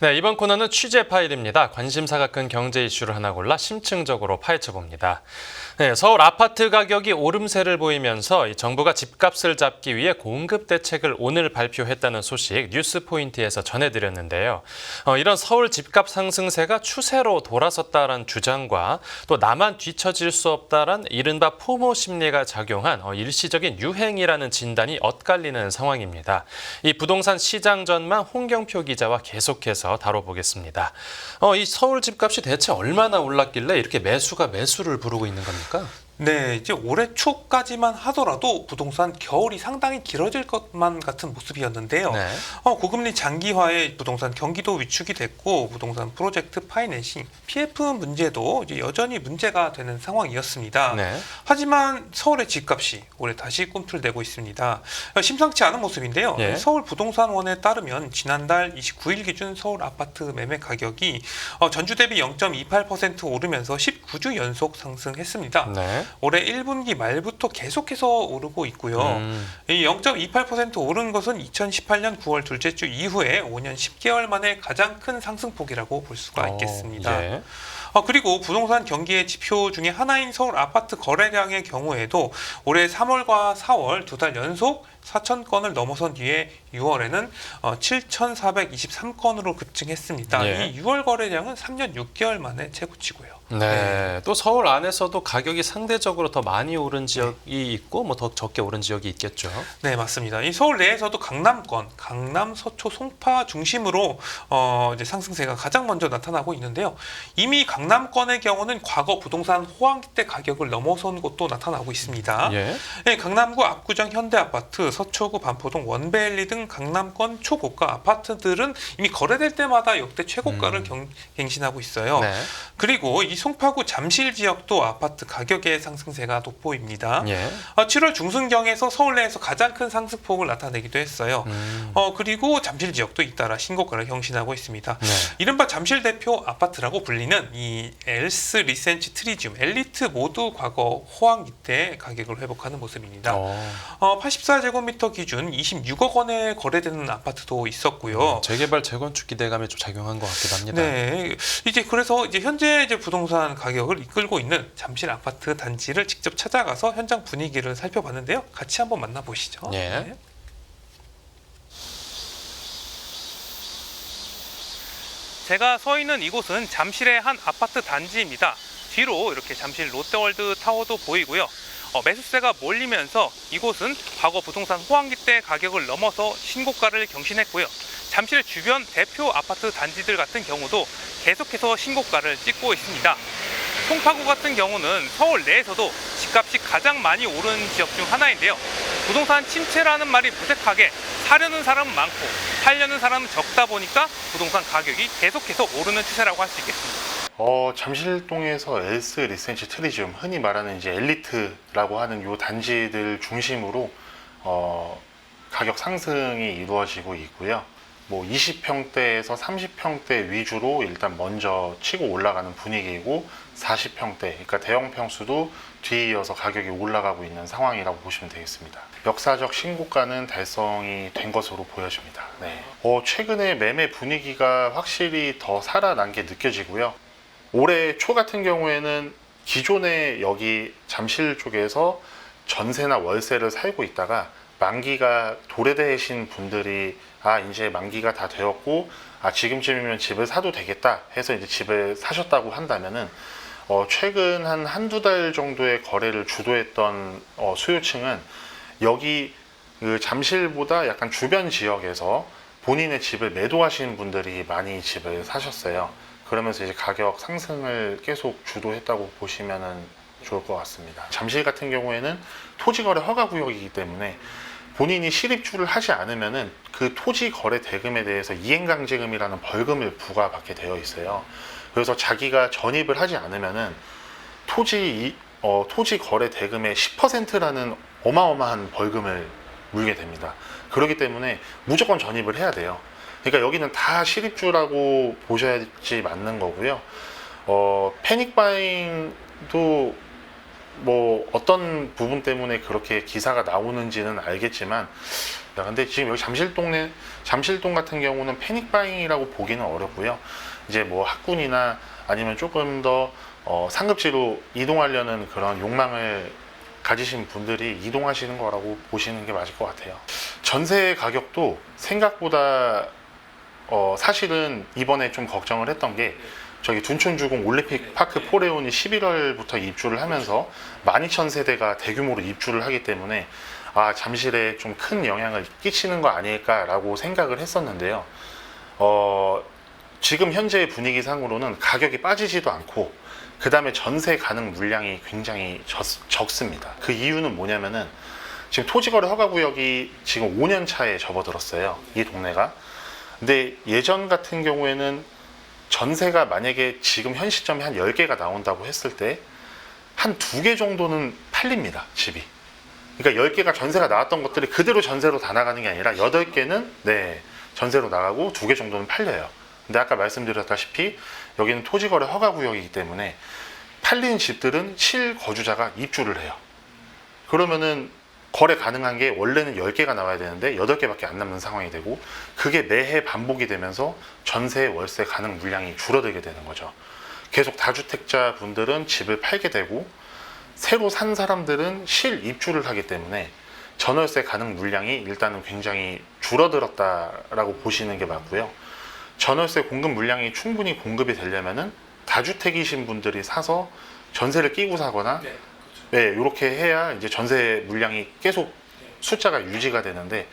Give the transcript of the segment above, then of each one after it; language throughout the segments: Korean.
네, 이번 코너는 취재 파일입니다. 관심사가 큰 경제 이슈를 하나 골라 심층적으로 파헤쳐봅니다. 네, 서울 아파트 가격이 오름세를 보이면서 정부가 집값을 잡기 위해 공급 대책을 오늘 발표했다는 소식 뉴스포인트에서 전해드렸는데요. 이런 서울 집값 상승세가 추세로 돌아섰다는 주장과 또 나만 뒤처질 수 없다란 이른바 포모 심리가 작용한 일시적인 유행이라는 진단이 엇갈리는 상황입니다. 이 부동산 시장 전망 홍경표 기자와 계속해서 다뤄보겠습니다. 이 서울 집값이 대체 얼마나 올랐길래 이렇게 매수가 매수를 부르고 있는 겁니까? 네, 이제 올해 초까지만 하더라도 부동산 겨울이 상당히 길어질 것만 같은 모습이었는데요. 네. 고금리 장기화에 부동산 경기도 위축이 됐고 부동산 프로젝트 파이낸싱, PF 문제도 이제 여전히 문제가 되는 상황이었습니다. 네. 하지만 서울의 집값이 올해 다시 꿈틀대고 있습니다. 심상치 않은 모습인데요. 예. 서울부동산원에 따르면 지난달 29일 기준 서울 아파트 매매 가격이 전주 대비 0.28% 오르면서 19주 연속 상승했습니다. 네. 올해 1분기 말부터 계속해서 오르고 있고요. 이 0.28% 오른 것은 2018년 9월 둘째 주 이후에 5년 10개월 만에 가장 큰 상승폭이라고 볼 수가 있겠습니다. 예. 그리고 부동산 경기의 지표 중에 하나인 서울 아파트 거래량의 경우에도 올해 3월과 4월 두 달 연속 4,000건을 넘어선 뒤에 6월에는 7,423건으로 급증했습니다. 예. 이 6월 거래량은 3년 6개월 만에 최고치고요. 네. 또 서울 안에서도 가격이 상대적으로 더 많이 오른 지역이 있고 뭐 더 적게 오른 지역이 있겠죠. 네, 맞습니다. 이 서울 내에서도 강남권, 강남, 서초, 송파 중심으로 이제 상승세가 가장 먼저 나타나고 있는데요. 이미 강남권의 경우는 과거 부동산 호황기 때 가격을 넘어선 곳도 나타나고 있습니다. 예. 네, 강남구 압구정 현대아파트, 서초구 반포동 원베일리 등 강남권 초고가 아파트들은 이미 거래될 때마다 역대 최고가를 갱신하고 있어요. 네. 그리고 이 송파구 잠실 지역도 아파트 가격의 상승세가 돋보입니다. 예. 7월 중순경에서 서울 내에서 가장 큰 상승폭을 나타내기도 했어요. 그리고 잠실 지역도 잇따라 신고가를 경신하고 있습니다. 네. 이른바 잠실 대표 아파트라고 불리는 이 엘스, 리센치, 트리지움, 엘리트 모두 과거 호황기 때 가격을 회복하는 모습입니다. 84제곱미터 기준 26억 원에 거래되는 아파트도 있었고요. 재개발 재건축 기대감이 좀 작용한 것 같기도 합니다. 네, 그래서 현재 부동산 가격을 이끌고 있는 잠실 아파트 단지를 직접 찾아가서 현장 분위기를 살펴봤는데요. 같이 한번 만나보시죠. 예. 네. 제가 서 있는 이곳은 잠실의 한 아파트 단지입니다. 뒤로 이렇게 잠실 롯데월드 타워도 보이고요. 매수세가 몰리면서 이곳은 과거 부동산 호황기 때 가격을 넘어서 신고가를 경신했고요. 잠실 주변 대표 아파트 단지들 같은 경우도 계속해서 신고가를 찍고 있습니다. 송파구 같은 경우는 서울 내에서도 집값이 가장 많이 오른 지역 중 하나인데요. 부동산 침체라는 말이 무색하게 사려는 사람은 많고 팔려는 사람은 적다 보니까 부동산 가격이 계속해서 오르는 추세라고 할 수 있겠습니다. 잠실동에서 엘스, 리센치, 트리지움, 흔히 말하는 이제 엘리트라고 하는 요 단지들 중심으로 가격 상승이 이루어지고 있고요. 뭐 20평대에서 30평대 위주로 일단 먼저 치고 올라가는 분위기이고 40평대, 그러니까 대형 평수도 뒤에 이어서 가격이 올라가고 있는 상황이라고 보시면 되겠습니다. 역사적 신고가는 달성이 된 것으로 보여집니다. 네. 최근에 매매 분위기가 확실히 더 살아난 게 느껴지고요. 올해 초 같은 경우에는 기존에 여기 잠실 쪽에서 전세나 월세를 살고 있다가 만기가 도래되신 분들이 이제 만기가 다 되었고 지금쯤이면 집을 사도 되겠다 해서 이제 집을 사셨다고 한다면은 최근 한두 달 정도의 거래를 주도했던 수요층은 여기 그 잠실보다 약간 주변 지역에서 본인의 집을 매도하시는 분들이 많이 집을 사셨어요. 그러면서 이제 가격 상승을 계속 주도했다고 보시면 좋을 것 같습니다. 잠실 같은 경우에는 토지거래 허가구역이기 때문에 본인이 실입주를 하지 않으면은 그 토지 거래 대금에 대해서 이행강제금이라는 벌금을 부과받게 되어 있어요. 그래서 자기가 전입을 하지 않으면은 토지 거래 대금의 10%라는 어마어마한 벌금을 물게 됩니다. 그렇기 때문에 무조건 전입을 해야 돼요. 그러니까 여기는 다 실입주라고 보셔야지 맞는 거고요. 패닉바잉도 뭐 어떤 부분 때문에 그렇게 기사가 나오는지는 알겠지만, 근데 지금 여기 잠실동 같은 경우는 패닉 바잉이라고 보기는 어렵고요. 이제 뭐 학군이나 아니면 조금 더 상급지로 이동하려는 그런 욕망을 가지신 분들이 이동하시는 거라고 보시는 게 맞을 것 같아요. 전세 가격도 생각보다 사실은 이번에 좀 걱정을 했던 게, 저기 둔촌주공 올림픽 파크 포레온이 11월부터 입주를 하면서 12,000세대가 대규모로 입주를 하기 때문에 잠실에 좀 큰 영향을 끼치는 거 아닐까라고 생각을 했었는데요. 지금 현재의 분위기상으로는 가격이 빠지지도 않고, 그 다음에 전세 가능 물량이 굉장히 적습니다. 그 이유는 뭐냐면은 지금 토지거래 허가구역이 지금 5년 차에 접어들었어요, 이 동네가. 근데 예전 같은 경우에는 전세가 만약에 지금 현 시점에 한 10개가 나온다고 했을 때 한 2개 정도는 팔립니다, 집이. 그러니까 10개가 전세가 나왔던 것들이 그대로 전세로 다 나가는 게 아니라 8개는 전세로 나가고 2개 정도는 팔려요. 근데 아까 말씀드렸다시피 여기는 토지거래 허가구역이기 때문에 팔린 집들은 실거주자가 입주를 해요. 그러면은 거래 가능한 게 원래는 10개가 나와야 되는데 8개밖에 안 남는 상황이 되고, 그게 매해 반복이 되면서 전세, 월세 가능 물량이 줄어들게 되는 거죠. 계속 다주택자 분들은 집을 팔게 되고, 새로 산 사람들은 실입주를 하기 때문에 전월세 가능 물량이 일단은 굉장히 줄어들었다라고 보시는 게 맞고요. 전월세 공급 물량이 충분히 공급이 되려면은 다주택이신 분들이 사서 전세를 끼고 사거나, 이렇게 해야 이제 전세 물량이 계속 숫자가 유지가 되는데,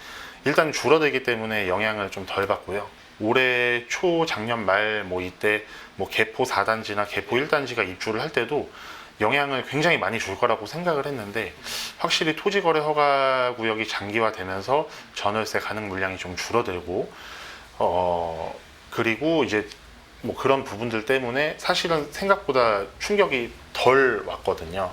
일단 줄어들기 때문에 영향을 좀 덜 받고요. 올해 초, 작년 말 이때 개포 4단지나 개포 1단지가 입주를 할 때도 영향을 굉장히 많이 줄 거라고 생각을 했는데, 확실히 토지거래 허가 구역이 장기화되면서 전월세 가능 물량이 좀 줄어들고, 그리고 이제 그런 부분들 때문에 사실은 생각보다 충격이 덜 왔거든요.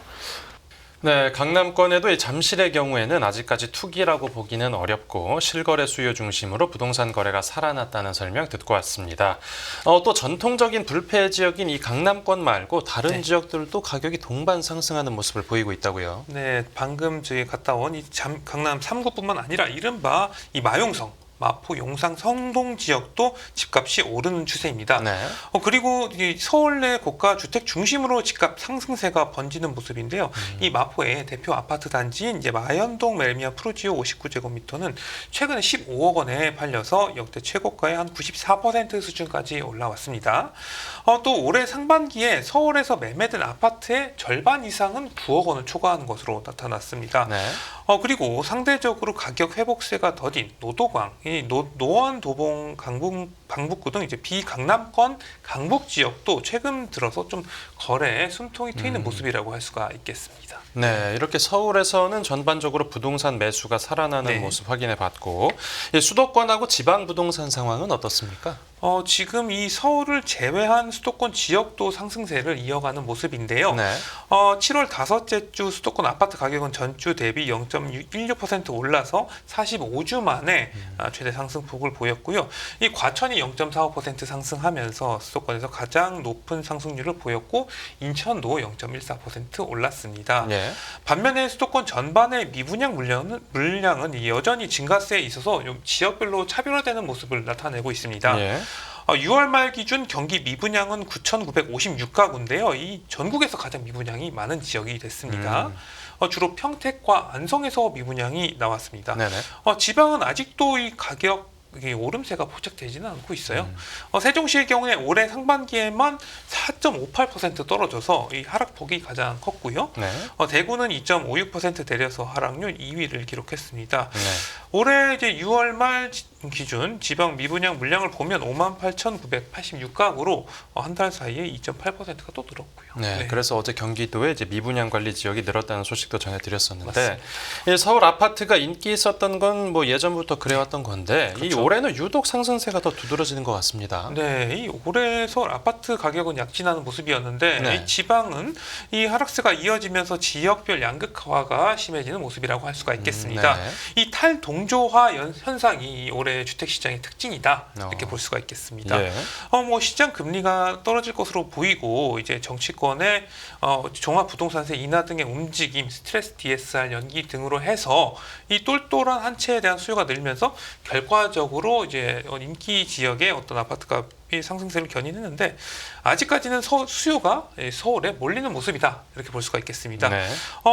네, 강남권에도 이 잠실의 경우에는 아직까지 투기라고 보기는 어렵고 실거래 수요 중심으로 부동산 거래가 살아났다는 설명 듣고 왔습니다. 또 전통적인 불패 지역인 이 강남권 말고 다른 지역들도 가격이 동반 상승하는 모습을 보이고 있다고요. 네, 방금 저희 갔다 온 이 강남 3구뿐만 아니라 이른바 이 마용성, 마포, 용산, 성동 지역도 집값이 오르는 추세입니다. 네. 그리고 이 서울 내 고가 주택 중심으로 집값 상승세가 번지는 모습인데요. 이 마포의 대표 아파트 단지인 이제 마현동 멜미아 프루지오 59제곱미터는 최근에 15억 원에 팔려서 역대 최고가의 한 94% 수준까지 올라왔습니다. 또 올해 상반기에 서울에서 매매된 아파트의 절반 이상은 9억 원을 초과하는 것으로 나타났습니다. 네. 그리고 상대적으로 가격 회복세가 더딘 노도광, 노원, 도봉, 강북구 등 이제 비강남권 강북 지역도 최근 들어서 좀 거래에 숨통이 트이는 모습이라고 할 수가 있겠습니다. 네, 이렇게 서울에서는 전반적으로 부동산 매수가 살아나는 모습 확인해 봤고, 이 수도권하고 지방 부동산 상황은 어떻습니까? 지금 이 서울을 제외한 수도권 지역도 상승세를 이어가는 모습인데요. 네. 7월 다섯째 주 수도권 아파트 가격은 전주 대비 0.16% 올라서 45주 만에 최대 상승폭을 보였고요. 이 과천이 0.45% 상승하면서 수도권에서 가장 높은 상승률을 보였고, 인천도 0.14% 올랐습니다. 네. 반면에 수도권 전반의 미분양 물량은 여전히 증가세에 있어서 지역별로 차별화되는 모습을 나타내고 있습니다. 네. 6월 말 기준 경기 미분양은 9,956가구인데요. 이 전국에서 가장 미분양이 많은 지역이 됐습니다. 주로 평택과 안성에서 미분양이 나왔습니다. 네네. 지방은 아직도 이 가격 오름세가 포착되지는 않고 있어요. 세종시의 경우에 올해 상반기에만 4.58% 떨어져서 이 하락폭이 가장 컸고요. 네. 대구는 2.56% 내려서 하락률 2위를 기록했습니다. 네. 올해 이제 6월 말 기준 지방 미분양 물량을 보면 58,986가구로 한 달 사이에 2.8%가 또 늘었고요. 네, 그래서 어제 경기도에 이제 미분양 관리 지역이 늘었다는 소식도 전해드렸었는데, 맞습니다. 이 서울 아파트가 인기 있었던 건 예전부터 그래왔던 건데, 이 그렇죠. 올해는 유독 상승세가 더 두드러지는 것 같습니다. 네, 이 올해 서울 아파트 가격은 약진하는 모습이었는데 네. 이 지방은 이 하락세가 이어지면서 지역별 양극화가 심해지는 모습이라고 할 수가 있겠습니다. 네. 이 탈동조화 현상이 올해 주택시장의 특징이다 이렇게 볼 수가 있겠습니다. 예. 뭐 시장 금리가 떨어질 것으로 보이고 이제 정치권의 종합부동산세 인하 등의 움직임, 스트레스 DSR 연기 등으로 해서 이 똘똘한 한 채에 대한 수요가 늘면서 결과적으로 이제 인기 지역의 어떤 아파트값이 상승세를 견인했는데 아직까지는 수요가 서울에 몰리는 모습이다 이렇게 볼 수가 있겠습니다. 네.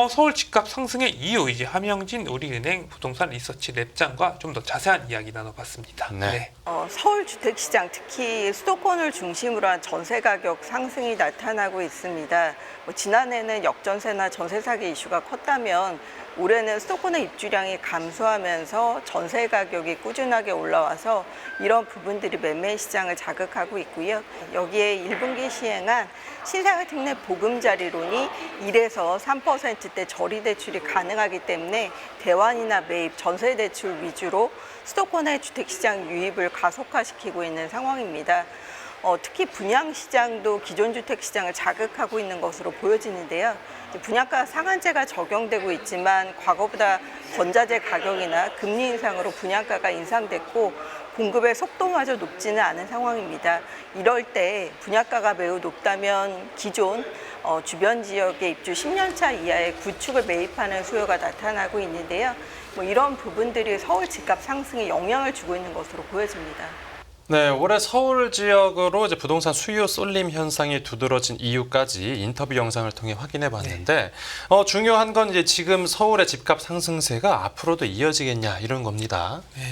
서울 집값 상승의 이유 이제 함영진 우리은행 부동산 리서치 랩장과 좀 더 자세한 이야기 나눠봤습니다. 네. 서울 주택시장 특히 수도권을 중심으로 한 전세 가격 상승이 나타나고 있습니다. 지난해는 역전세나 전세 사기 이슈가 컸다면 올해는 수도권의 입주량이 감소하면서 전세 가격이 꾸준하게 올라와서 이런 부분들이 매매 시장을 자극하고 있고요. 여기에 1분기 시행한 신생아 특례 보금자리론이 1에서 3%대 저리 대출이 가능하기 때문에 대환이나 매입, 전세 대출 위주로 수도권의 주택시장 유입을 가속화시키고 있는 상황입니다. 특히 분양시장도 기존 주택시장을 자극하고 있는 것으로 보여지는데요. 분양가 상한제가 적용되고 있지만 과거보다 건자재 가격이나 금리 인상으로 분양가가 인상됐고 공급의 속도마저 높지는 않은 상황입니다. 이럴 때 분양가가 매우 높다면 기존 주변 지역의 입주 10년차 이하의 구축을 매입하는 수요가 나타나고 있는데요. 이런 부분들이 서울 집값 상승에 영향을 주고 있는 것으로 보여집니다. 네, 올해 서울 지역으로 이제 부동산 수요 쏠림 현상이 두드러진 이유까지 인터뷰 영상을 통해 확인해 봤는데 중요한 건 이제 지금 서울의 집값 상승세가 앞으로도 이어지겠냐 이런 겁니다. 네.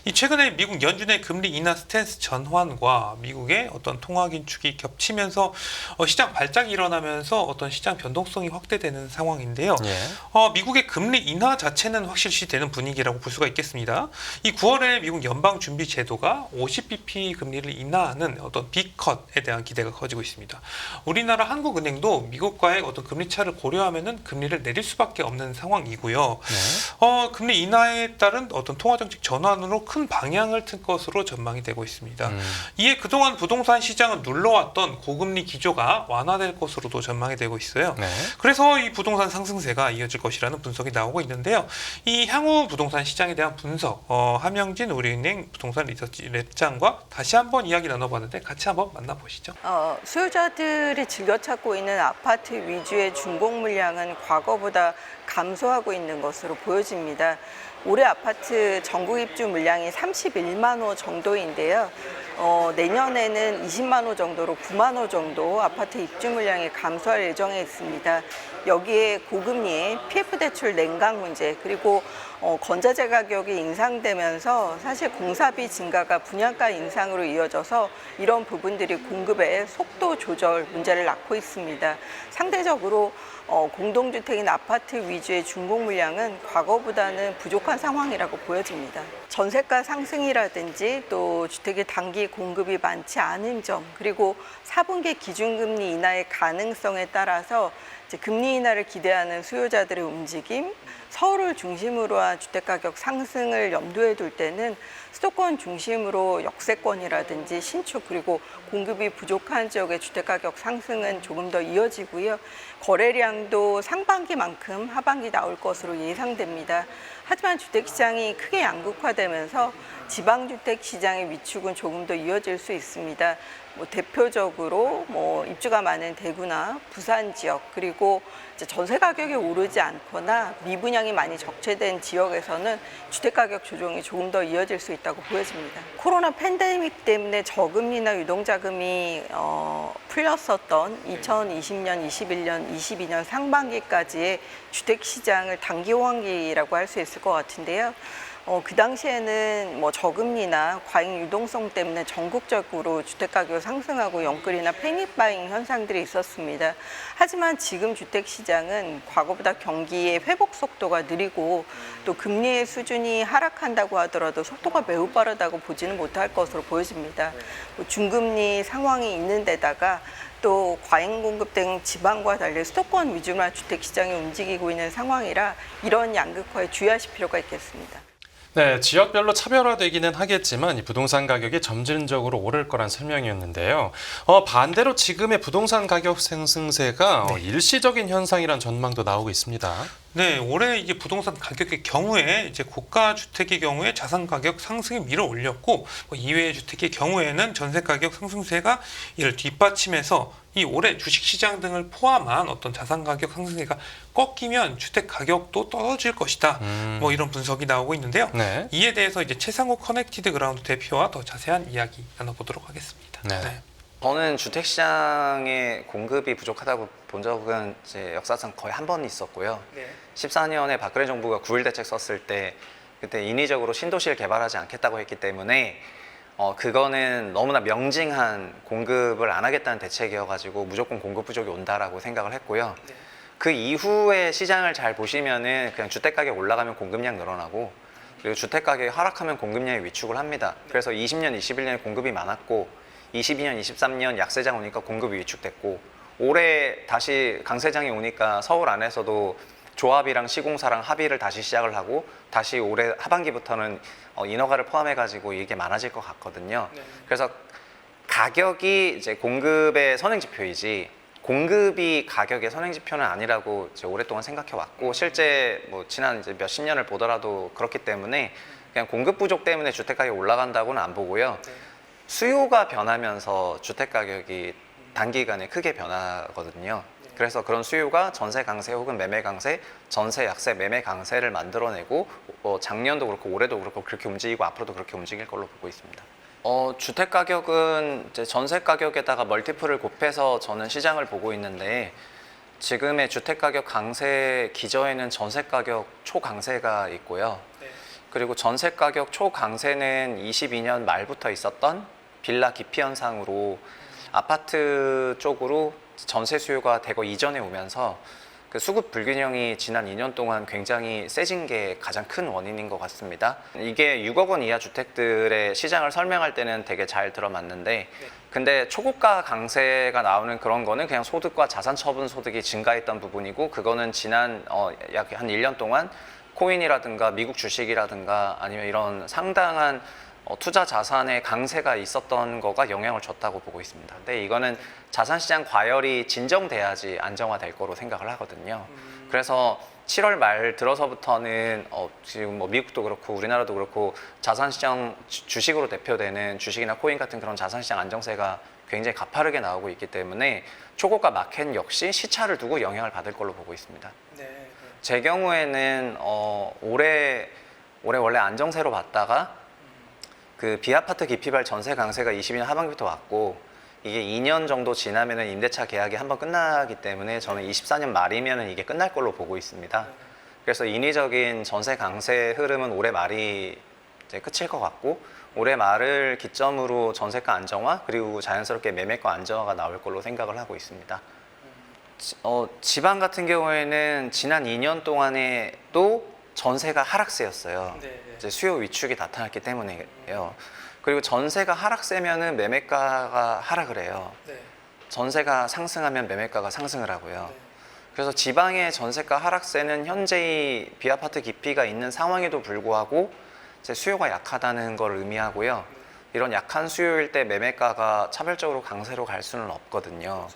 이 최근에 미국 연준의 금리 인하 스탠스 전환과 미국의 어떤 통화 긴축이 겹치면서 시장 발작이 일어나면서 어떤 시장 변동성이 확대되는 상황인데요. 예. 미국의 금리 인하 자체는 확실시되는 분위기라고 볼 수가 있겠습니다. 이 9월에 미국 연방준비제도가 50bp 금리를 인하하는 어떤 빅컷에 대한 기대가 커지고 있습니다. 우리나라 한국은행도 미국과의 어떤 금리 차를 고려하면은 금리를 내릴 수밖에 없는 상황이고요. 네. 금리 인하에 따른 어떤 통화정책 전환으로 큰 방향을 튼 것으로 전망이 되고 있습니다. 이에 그동안 부동산 시장은 눌러왔던 고금리 기조가 완화될 것으로도 전망이 되고 있어요. 네. 그래서 이 부동산 상승세가 이어질 것이라는 분석이 나오고 있는데요. 이 향후 부동산 시장에 대한 분석, 함영진 우리은행 부동산 리서치 랩장과 다시 한번 이야기 나눠봤는데 같이 한번 만나보시죠. 수요자들이 즐겨 찾고 있는 아파트 위주의 준공 물량은 과거보다 감소하고 있는 것으로 보여집니다. 올해 아파트 전국 입주 물량이 31만 호 정도인데요. 내년에는 20만 호 정도로 9만 호 정도 아파트 입주 물량이 감소할 예정에 있습니다. 여기에 고금리의 PF 대출 냉각 문제 그리고 건자재 가격이 인상되면서 사실 공사비 증가가 분양가 인상으로 이어져서 이런 부분들이 공급의 속도 조절 문제를 낳고 있습니다. 상대적으로 공동주택인 아파트 위주의 준공 물량은 과거보다는 부족한 상황이라고 보여집니다. 전세가 상승이라든지 또 주택의 단기 공급이 많지 않은 점 그리고 4분기 기준금리 인하의 가능성에 따라서 이제 금리 인하를 기대하는 수요자들의 움직임, 서울을 중심으로 한 주택가격 상승을 염두에 둘 때는 수도권 중심으로 역세권이라든지 신축 그리고 공급이 부족한 지역의 주택가격 상승은 조금 더 이어지고요. 거래량도 상반기만큼 하반기 나올 것으로 예상됩니다. 하지만 주택시장이 크게 양극화되면서 지방주택시장의 위축은 조금 더 이어질 수 있습니다. 대표적으로 입주가 많은 대구나 부산 지역 그리고 이제 전세 가격이 오르지 않거나 미분양이 많이 적체된 지역에서는 주택 가격 조정이 조금 더 이어질 수 있다고 보여집니다. 코로나 팬데믹 때문에 저금리나 유동자금이 풀렸었던 2020년, 21년, 22년 상반기까지의 주택 시장을 단기 호황기라고 할 수 있을 것 같은데요. 그 당시에는 저금리나 과잉 유동성 때문에 전국적으로 주택가격이 상승하고 영끌이나 패닉바잉 현상들이 있었습니다. 하지만 지금 주택시장은 과거보다 경기의 회복 속도가 느리고 또 금리의 수준이 하락한다고 하더라도 속도가 매우 빠르다고 보지는 못할 것으로 보여집니다. 중금리 상황이 있는 데다가 또 과잉 공급 등 지방과 달리 수도권 위주만 주택시장이 움직이고 있는 상황이라 이런 양극화에 주의하실 필요가 있겠습니다. 네, 지역별로 차별화되기는 하겠지만 이 부동산 가격이 점진적으로 오를 거란 설명이었는데요. 반대로 지금의 부동산 가격 상승세가 일시적인 현상이란 전망도 나오고 있습니다. 네, 올해 이제 부동산 가격의 경우에 이제 고가 주택의 경우에 자산 가격 상승에 밀어 올렸고 이외의 주택의 경우에는 전세 가격 상승세가 이를 뒷받침해서 이 올해 주식 시장 등을 포함한 어떤 자산 가격 상승세가 꺾이면 주택 가격도 떨어질 것이다. 뭐 이런 분석이 나오고 있는데요. 네. 이에 대해서 이제 최상욱 커넥티드 그라운드 대표와 더 자세한 이야기 나눠보도록 하겠습니다. 네. 저는 주택시장의 공급이 부족하다고 본 적은 이제 역사상 거의 한 번 있었고요. 14년에 박근혜 정부가 9.1 대책 썼을 때 그때 인위적으로 신도시를 개발하지 않겠다고 했기 때문에 그거는 너무나 명징한 공급을 안 하겠다는 대책이어가지고 무조건 공급 부족이 온다라고 생각을 했고요. 그 이후에 시장을 잘 보시면은 그냥 주택가격 올라가면 공급량 늘어나고 그리고 주택가격이 하락하면 공급량이 위축을 합니다. 그래서 20년, 21년에 공급이 많았고 22년, 23년 약세장 오니까 공급이 위축됐고 올해 다시 강세장이 오니까 서울 안에서도 조합이랑 시공사랑 합의를 다시 시작을 하고 다시 올해 하반기부터는 인허가를 포함해가지고 이게 많아질 것 같거든요. 그래서 가격이 이제 공급의 선행지표이지 공급이 가격의 선행지표는 아니라고 이제 오랫동안 생각해 왔고 실제 뭐 지난 이제 몇십 년을 보더라도 그렇기 때문에 그냥 공급 부족 때문에 주택 가격이 올라간다고는 안 보고요. 수요가 변하면서 주택 가격이 단기간에 크게 변하거든요. 그래서 그런 수요가 전세 강세 혹은 매매 강세, 전세 약세, 매매 강세를 만들어내고 작년도 그렇고 올해도 그렇고 그렇게 움직이고 앞으로도 그렇게 움직일 걸로 보고 있습니다. 주택 가격은 이제 전세 가격에다가 멀티플을 곱해서 저는 시장을 보고 있는데 지금의 주택 가격 강세 기저에는 전세 가격 초강세가 있고요. 그리고 전세 가격 초강세는 22년 말부터 있었던 빌라 기피 현상으로 아파트 쪽으로 전세 수요가 대거 이전해 오면서 그 수급 불균형이 지난 2년 동안 굉장히 세진 게 가장 큰 원인인 것 같습니다. 이게 6억 원 이하 주택들의 시장을 설명할 때는 되게 잘 들어맞는데 근데 초고가 강세가 나오는 그런 거는 그냥 소득과 자산 처분 소득이 증가했던 부분이고 그거는 지난 약 한 1년 동안 코인이라든가 미국 주식이라든가 아니면 이런 상당한 투자 자산의 강세가 있었던 거가 영향을 줬다고 보고 있습니다. 근데 이거는 자산시장 과열이 진정돼야지 안정화될 거로 생각을 하거든요. 그래서 7월 말 들어서부터는 지금 뭐 미국도 그렇고 우리나라도 그렇고 자산시장 주식으로 대표되는 주식이나 코인 같은 그런 자산시장 안정세가 굉장히 가파르게 나오고 있기 때문에 초고가 마켓 역시 시차를 두고 영향을 받을 걸로 보고 있습니다. 제 경우에는 올해 원래 안정세로 봤다가 그 비아파트 기피발 전세 강세가 22년 하반기부터 왔고 이게 2년 정도 지나면은 임대차 계약이 한번 끝나기 때문에 저는 24년 말이면은 이게 끝날 걸로 보고 있습니다. 그래서 인위적인 전세 강세 흐름은 올해 말이 이제 끝일 것 같고 올해 말을 기점으로 전세가 안정화 그리고 자연스럽게 매매가 안정화가 나올 걸로 생각을 하고 있습니다. 지방 같은 경우에는 지난 2년 동안에도 전세가 하락세였어요. 이제 수요 위축이 나타났기 때문에요. 그리고 전세가 하락세면은 매매가가 하락을 해요. 전세가 상승하면 매매가가 상승을 하고요. 그래서 지방의 전세가 하락세는 현재의 비아파트 기피가 있는 상황에도 불구하고 이제 수요가 약하다는 걸 의미하고요. 이런 약한 수요일 때 매매가가 차별적으로 강세로 갈 수는 없거든요.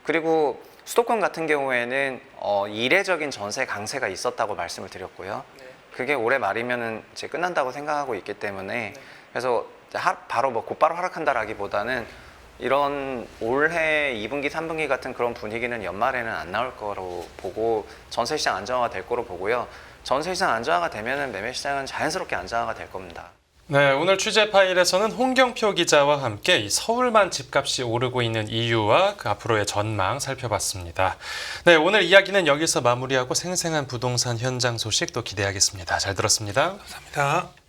그리고 수도권 같은 경우에는 이례적인 전세 강세가 있었다고 말씀을 드렸고요. 그게 올해 말이면은 이제 끝난다고 생각하고 있기 때문에 그래서 바로 뭐 곧바로 하락한다라기보다는 이런 올해 2분기, 3분기 같은 그런 분위기는 연말에는 안 나올 거로 보고 전세 시장 안정화가 될 거로 보고요. 전세 시장 안정화가 되면은 매매 시장은 자연스럽게 안정화가 될 겁니다. 네, 오늘 취재 파일에서는 홍경표 기자와 함께 이 서울만 집값이 오르고 있는 이유와 그 앞으로의 전망 살펴봤습니다. 네, 오늘 이야기는 여기서 마무리하고 생생한 부동산 현장 소식 또 기대하겠습니다. 잘 들었습니다. 감사합니다.